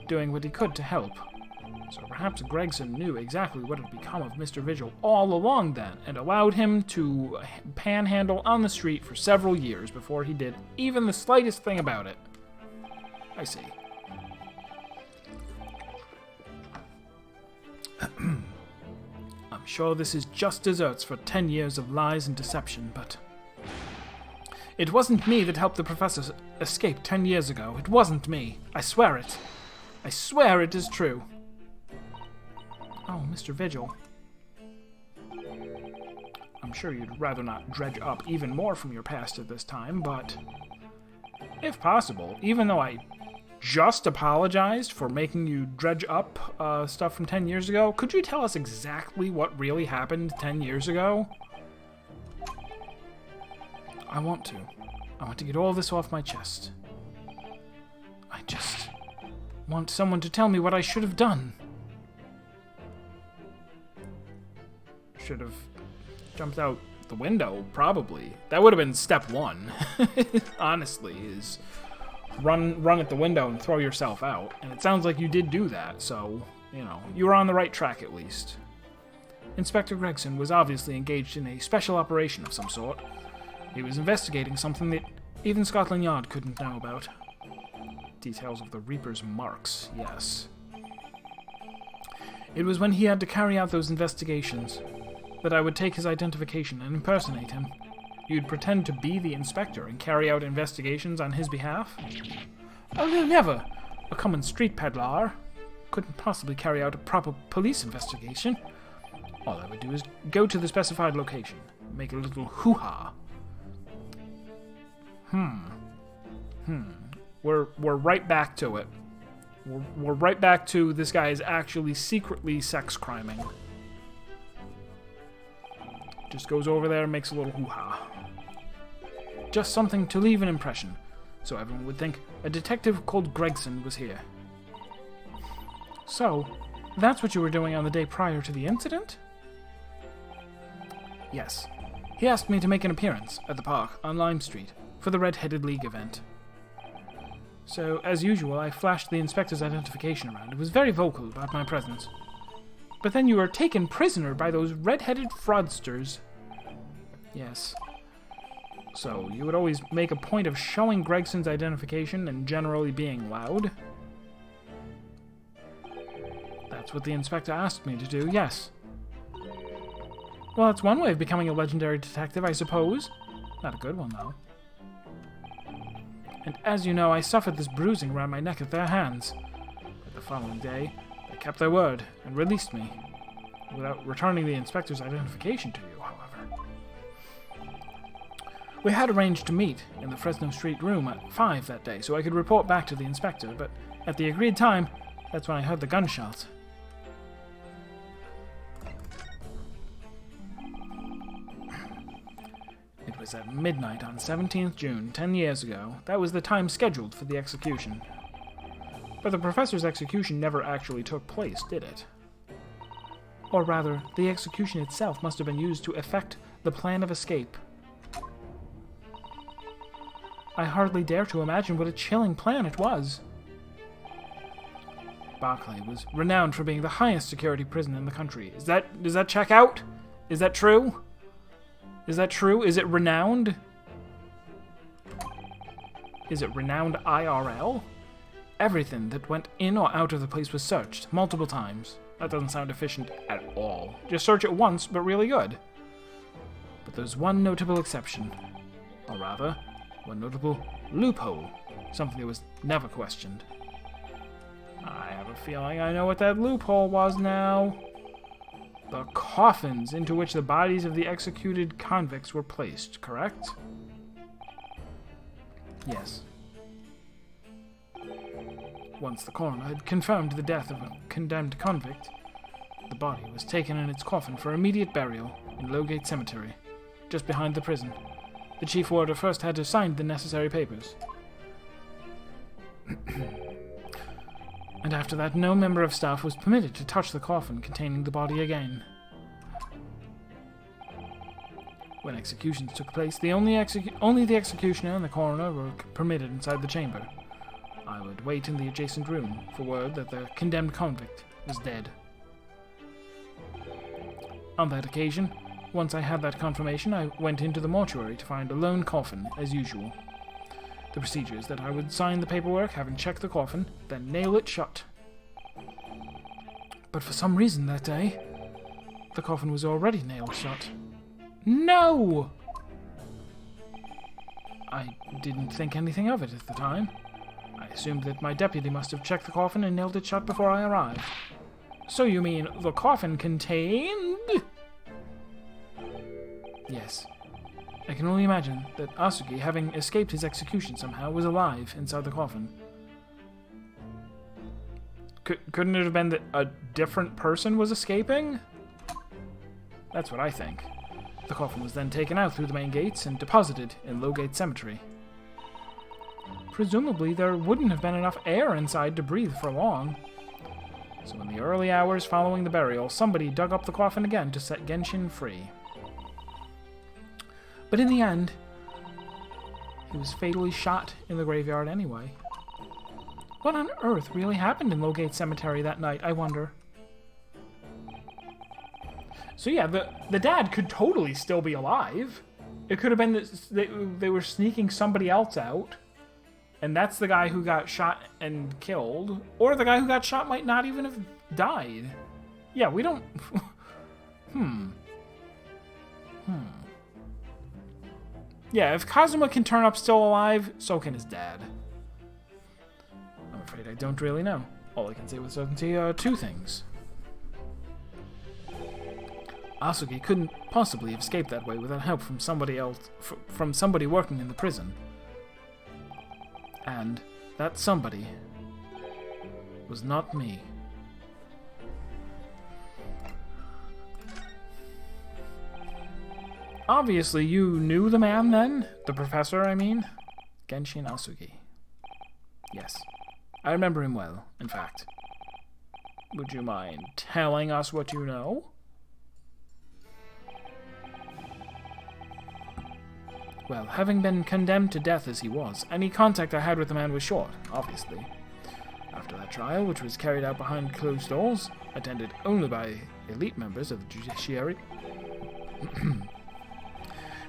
doing what he could to help. So perhaps Gregson knew exactly what had become of Mr. Vigil all along then, and allowed him to panhandle on the street for several years before he did even the slightest thing about it. I see. I'm sure this is just desserts for 10 years of lies and deception, but... It wasn't me that helped the professor escape 10 years ago. It wasn't me. I swear it. I swear it is true. Oh, Mr. Vigil. I'm sure you'd rather not dredge up even more from your past at this time, but... If possible, even though I just apologized for making you dredge up stuff from 10 years ago, could you tell us exactly what really happened 10 years ago? I want to get all this off my chest. I just want someone to tell me what I should have done. Should have jumped out the window, probably. That would have been step one, honestly, is run at the window and throw yourself out. And it sounds like you did do that, so, you know, you were on the right track at least. Inspector Gregson was obviously engaged in a special operation of some sort. He was investigating something that even Scotland Yard couldn't know about. Details of the Reaper's marks, yes. It was when he had to carry out those investigations that I would take his identification and impersonate him. You'd pretend to be the inspector and carry out investigations on his behalf? Oh, no, never! A common street peddler couldn't possibly carry out a proper police investigation. All I would do is go to the specified location, make a little hoo-ha. We're right back to it. We're right back to this guy is actually secretly sex criming. Just goes over there and makes a little hoo-ha. Just something to leave an impression, so everyone would think a detective called Gregson was here. So, that's what you were doing on the day prior to the incident? Yes. He asked me to make an appearance at the park on Lime Street for the Red-Headed League event. So, as usual, I flashed the inspector's identification around and was very vocal about my presence. But then you were taken prisoner by those red-headed fraudsters. Yes. So, you would always make a point of showing Gregson's identification and generally being loud? That's what the inspector asked me to do, yes. Well, that's one way of becoming a legendary detective, I suppose. Not a good one, though. And as you know, I suffered this bruising around my neck at their hands. But the following day, they kept their word and released me, without returning the inspector's identification to you, however. We had arranged to meet in the Fresno Street room at 5 that day, so I could report back to the inspector, but at the agreed time, that's when I heard the gunshot. It was at midnight on 17th June, 10 years ago. That was the time scheduled for the execution. But the professor's execution never actually took place, did it? Or rather, the execution itself must have been used to effect the plan of escape. I hardly dare to imagine what a chilling plan it was. Barclay was renowned for being the highest security prison in the country. Does that check out? Is that true? Is that true? Is it renowned? Is it renowned IRL? Everything that went in or out of the place was searched multiple times. That doesn't sound efficient at all. Just search it once, but really good. But there's one notable exception. Or rather, one notable loophole. Something that was never questioned. I have a feeling I know what that loophole was now. The coffins into which the bodies of the executed convicts were placed, correct? Yes. Once the coroner had confirmed the death of a condemned convict, the body was taken in its coffin for immediate burial in Lowgate Cemetery, just behind the prison. The chief warder first had to sign the necessary papers. And after that, no member of staff was permitted to touch the coffin containing the body again. When executions took place, only the executioner and the coroner were permitted inside the chamber. I would wait in the adjacent room for word that the condemned convict was dead. On that occasion, once I had that confirmation, I went into the mortuary to find a lone coffin, as usual. The procedure is that I would sign the paperwork, having checked the coffin, then nail it shut. But for some reason that day, the coffin was already nailed shut. No! I didn't think anything of it at the time. I assumed that my deputy must have checked the coffin and nailed it shut before I arrived. So you mean the coffin contained... Yes. I can only imagine that Asugi, having escaped his execution somehow, was alive inside the coffin. Couldn't it have been that a different person was escaping? That's what I think. The coffin was then taken out through the main gates and deposited in Lowgate Cemetery. Presumably, there wouldn't have been enough air inside to breathe for long. So in the early hours following the burial, somebody dug up the coffin again to set Genshin free. But in the end, he was fatally shot in the graveyard anyway. What on earth really happened in Lowgate Cemetery that night, I wonder? So yeah, the dad could totally still be alive. It could have been that they were sneaking somebody else out, and that's the guy who got shot and killed. Or the guy who got shot might not even have died. Yeah, we don't... Yeah, if Kazuma can turn up still alive, so can his dad. I'm afraid I don't really know. All I can say with certainty are two things. Asugi couldn't possibly have escaped that way without help from somebody else, from somebody working in the prison. And that somebody was not me. Obviously, you knew the man then? The professor, I mean? Genshin Asugi. Yes. I remember him well, in fact. Would you mind telling us what you know? Well, having been condemned to death as he was, any contact I had with the man was short, obviously. After that trial, which was carried out behind closed doors, attended only by elite members of the judiciary,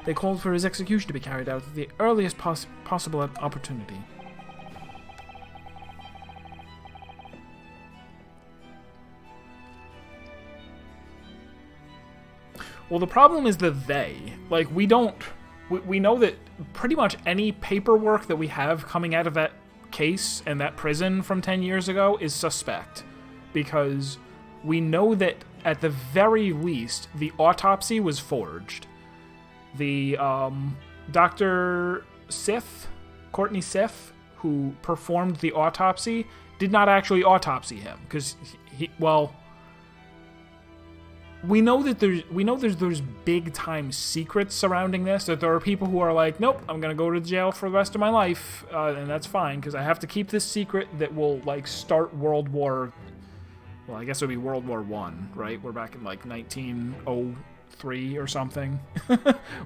they called for his execution to be carried out at the earliest possible opportunity. Well, the problem is the they. Like, we don't... We know that pretty much any paperwork that we have coming out of that case and that prison from 10 years ago is suspect. Because we know that, at the very least, the autopsy was forged. The, Dr. Sith, Courtney Sith, who performed the autopsy, did not actually autopsy him. Because we know that there's big time secrets surrounding this, that there are people who are like, nope, I'm gonna go to jail for the rest of my life, and that's fine, because I have to keep this secret that will, like, start World War... Well, I guess it would be World War I, right? We're back in, like, 1903 or something.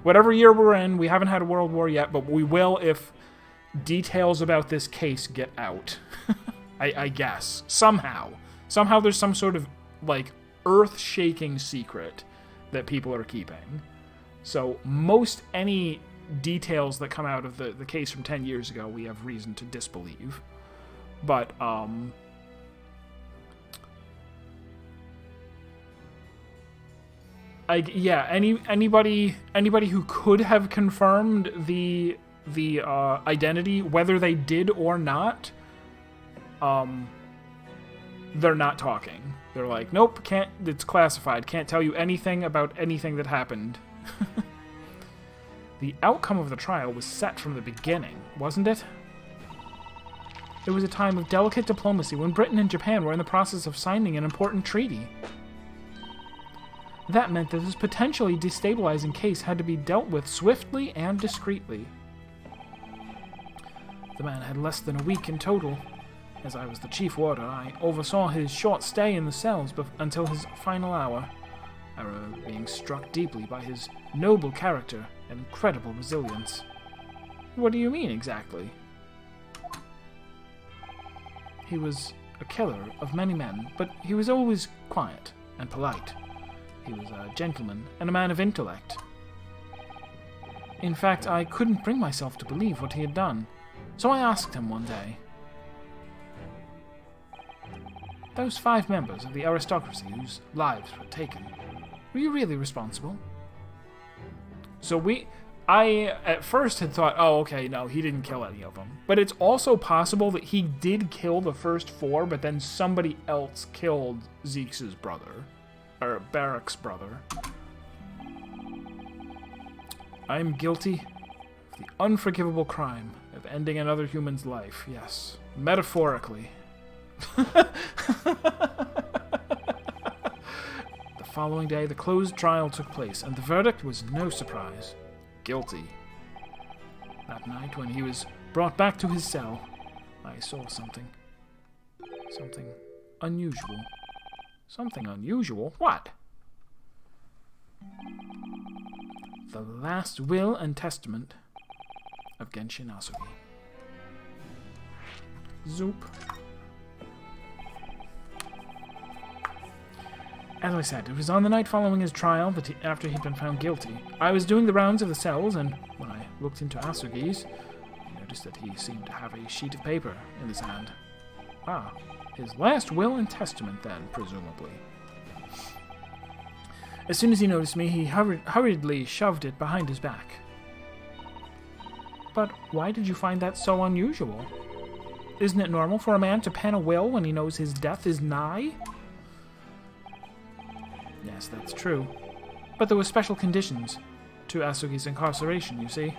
Whatever year we're in, we haven't had a World War yet, but we will if details about this case get out. I guess. Somehow. Somehow there's some sort of, like, earth-shaking secret that people are keeping. So most any details that come out of the case from 10 years ago, we have reason to disbelieve. But, anybody who could have confirmed the identity, whether they did or not, they're not talking. They're like, nope, can't. It's classified. Can't tell you anything about anything that happened. The outcome of the trial was set from the beginning, wasn't it? It was a time of delicate diplomacy when Britain and Japan were in the process of signing an important treaty. That meant that this potentially destabilizing case had to be dealt with swiftly and discreetly. The man had less than a week in total. As I was the chief warder, I oversaw his short stay in the cells until his final hour. I remember being struck deeply by his noble character and incredible resilience. What do you mean, exactly? He was a killer of many men, but he was always quiet and polite. He was a gentleman and a man of intellect. In fact, I couldn't bring myself to believe what he had done, so I asked him one day, "Those 5 members of the aristocracy whose lives were taken, were you really responsible?" I at first had thought, oh, okay, no, he didn't kill any of them. But it's also possible that he did kill the first 4, but then somebody else killed Zeke's brother. Or Barak's brother. I am guilty of the unforgivable crime of ending another human's life, yes. Metaphorically. The following day, the closed trial took place, and the verdict was no surprise. Guilty. That night, when he was brought back to his cell, I saw something. Something unusual. Something unusual? What? The last will and testament of Genshin Asugi. Zoop. As I said, it was on the night following his trial that after he'd been found guilty. I was doing the rounds of the cells, and when I looked into Asugi's, I noticed that he seemed to have a sheet of paper in his hand. Ah, his last will and testament then, presumably. As soon as he noticed me, he hurriedly shoved it behind his back. But why did you find that so unusual? Isn't it normal for a man to pen a will when he knows his death is nigh? Yes, that's true. But there were special conditions to Asugi's incarceration, you see.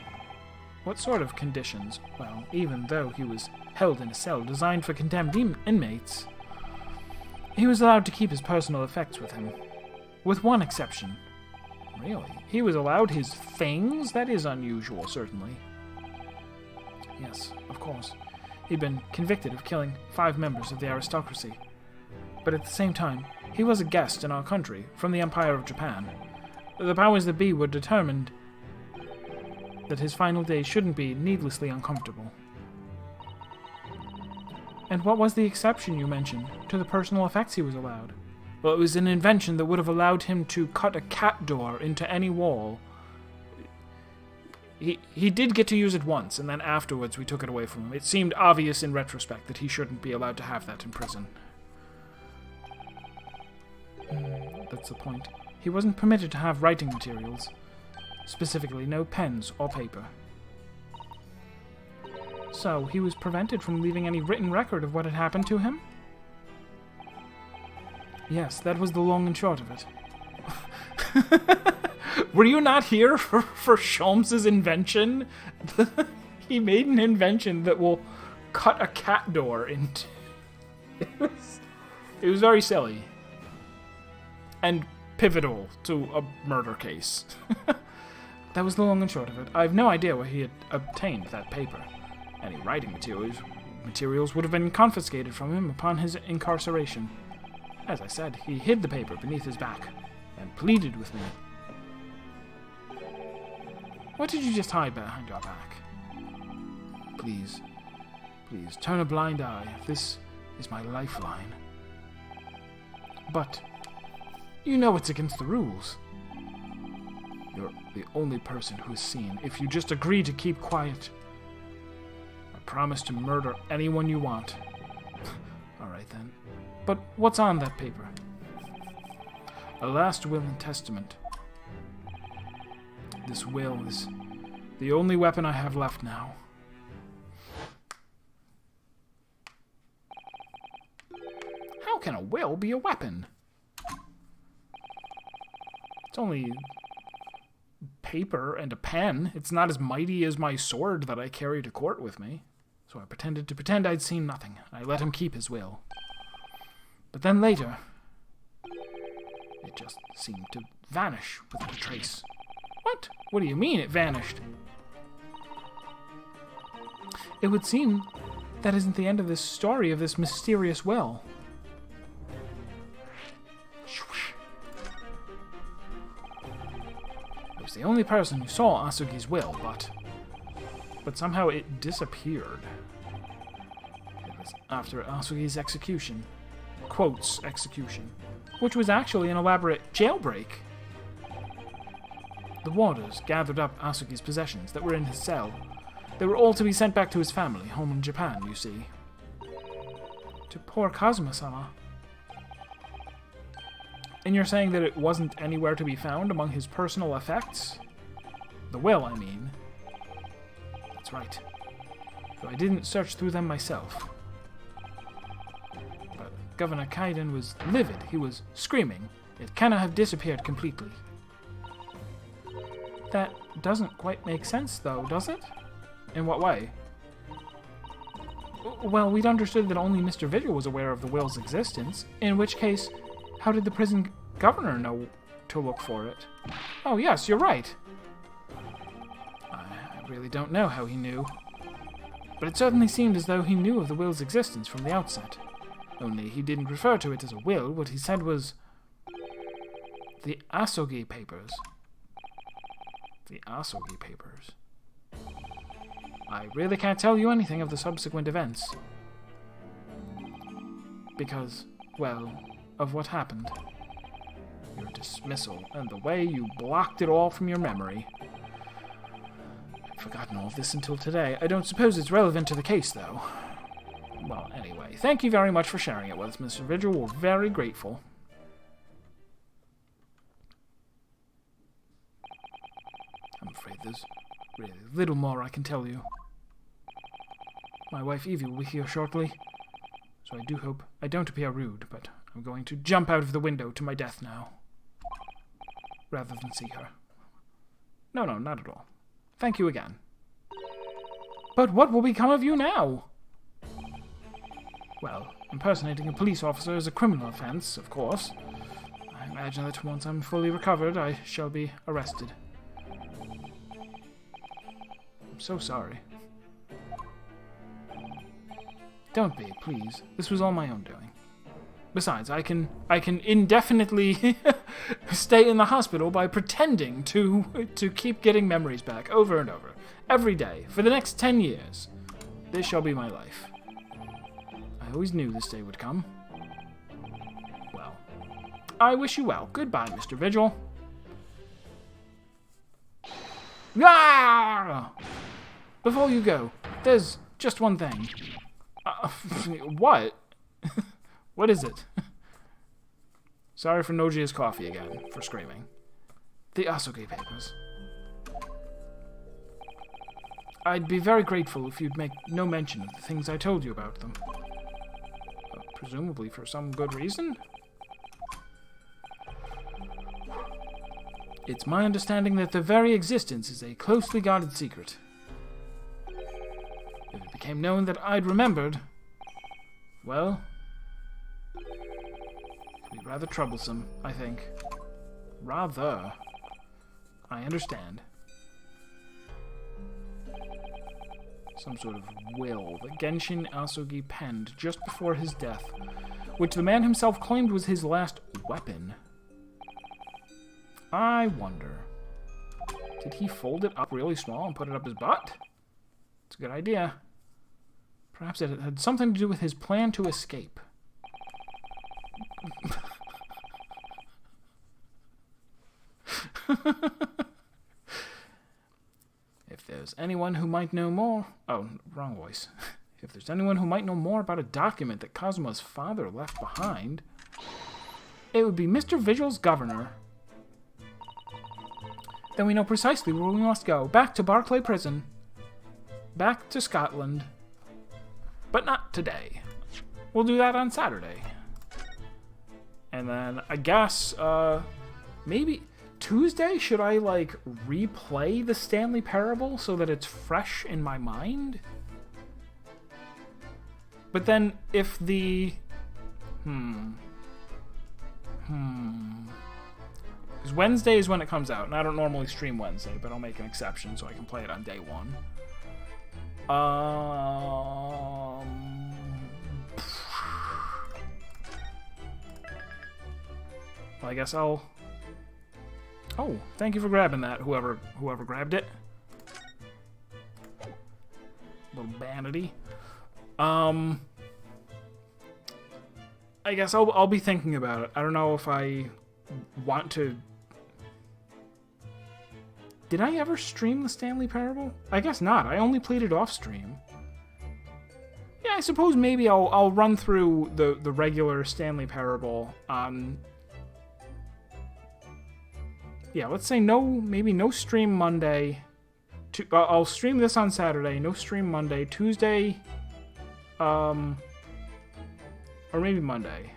What sort of conditions? Well, even though he was held in a cell designed for condemned inmates, he was allowed to keep his personal effects with him. With one exception. Really? He was allowed his things? That is unusual, certainly. Yes, of course. He'd been convicted of killing 5 members of the aristocracy. But at the same time, he was a guest in our country, from the Empire of Japan. The powers that be were determined that his final days shouldn't be needlessly uncomfortable. And what was the exception you mentioned to the personal effects he was allowed? Well, it was an invention that would have allowed him to cut a cat door into any wall. He did get to use it once, and then afterwards we took it away from him. It seemed obvious in retrospect that he shouldn't be allowed to have that in prison. That's the point. He wasn't permitted to have writing materials. Specifically, no pens or paper. So, he was prevented from leaving any written record of what had happened to him? Yes, that was the long and short of it. Were you not here for Sholmes' invention? He made an invention that will cut a cat door into... It was very silly. And pivotal to a murder case. That was the long and short of it. I have no idea where he had obtained that paper. Any writing materials would have been confiscated from him upon his incarceration. As I said, he hid the paper beneath his back and pleaded with me. What did you just hide behind your back? Please, please, turn a blind eye. This is my lifeline. But you know it's against the rules. You're the only person who has seen. If you just agree to keep quiet, I promise to murder anyone you want. Alright then. But what's on that paper? A last will and testament. This will is the only weapon I have left now. How can a will be a weapon? It's only paper and a pen. It's not as mighty as my sword that I carry to court with me. So I pretended to pretend I'd seen nothing. I let him keep his will. But then later, it just seemed to vanish without a trace. What? What do you mean it vanished? It would seem that isn't the end of this story of this mysterious well. was the only person who saw Asugi's will, but somehow it disappeared. It was after Asugi's execution. Quotes execution. Which was actually an elaborate jailbreak. The warders gathered up Asugi's possessions that were in his cell. They were all to be sent back to his family, home in Japan, you see. To poor Kazuma-sama. And you're saying that it wasn't anywhere to be found among his personal effects? The will, I mean. That's right. Though I didn't search through them myself. But Governor Kaiden was livid. He was screaming. It cannot have disappeared completely. That doesn't quite make sense, though, does it? In what way? Well, we'd understood that only Mr. Vigil was aware of the will's existence, in which case, how did the prison governor know to look for it? Oh, yes, you're right. I really don't know how he knew. But it certainly seemed as though he knew of the will's existence from the outset. Only he didn't refer to it as a will. What he said was... the Asogi Papers. The Asogi Papers. I really can't tell you anything of the subsequent events. Because, well, of what happened. Your dismissal, and the way you blocked it all from your memory. I'd forgotten all of this until today. I don't suppose it's relevant to the case, though. Well, anyway, thank you very much for sharing it with us, Mr. Vigil. We're very grateful. I'm afraid there's really little more I can tell you. My wife Evie will be here shortly, so I do hope I don't appear rude, but I'm going to jump out of the window to my death now, rather than see her. No, not at all. Thank you again. But what will become of you now? Well, impersonating a police officer is a criminal offense, of course. I imagine that once I'm fully recovered, I shall be arrested. I'm so sorry. Don't be, please. This was all my own doing. Besides, I can indefinitely stay in the hospital by pretending to keep getting memories back over and over, every day, for the next 10 years. This shall be my life. I always knew this day would come. Well, I wish you well. Goodbye, Mr. Vigil. Ah! Before you go, there's just one thing. What? What is it? Sorry for Nojia's coffee again, for screaming. The Asogi Papers. I'd be very grateful if you'd make no mention of the things I told you about them. Presumably for some good reason? It's my understanding that their very existence is a closely guarded secret. If it became known that I'd remembered, well, it'd be rather troublesome, I think. Rather. I understand. Some sort of will that Genshin Asogi penned just before his death, which the man himself claimed was his last weapon. I wonder, did he fold it up really small and put it up his butt? It's a good idea. Perhaps it had something to do with his plan to escape. If there's anyone who might know more... Oh, wrong voice. If there's anyone who might know more about a document that Kazuma's father left behind, it would be Mr. Vigil's governor. Then we know precisely where we must go. Back to Barclay Prison. Back to Scotland. But not today. We'll do that on Saturday. And then, I guess, maybe Tuesday, should I, like, replay the Stanley Parable so that it's fresh in my mind? But then, if the... Because Wednesday is when it comes out, and I don't normally stream Wednesday, but I'll make an exception so I can play it on day one. Well, I guess I'll Oh, thank you for grabbing that, whoever grabbed it. Little vanity. I guess I'll be thinking about it. I don't know if I want to. Did I ever stream the Stanley Parable? I guess not. I only played it off stream. Yeah, I suppose maybe I'll run through the regular Stanley Parable on. Yeah, let's say maybe no stream Monday. I'll stream this on Saturday. No stream Monday. Tuesday. Or maybe Monday.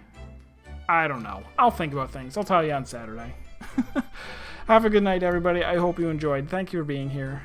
I don't know. I'll think about things. I'll tell you on Saturday. Have a good night, everybody. I hope you enjoyed. Thank you for being here.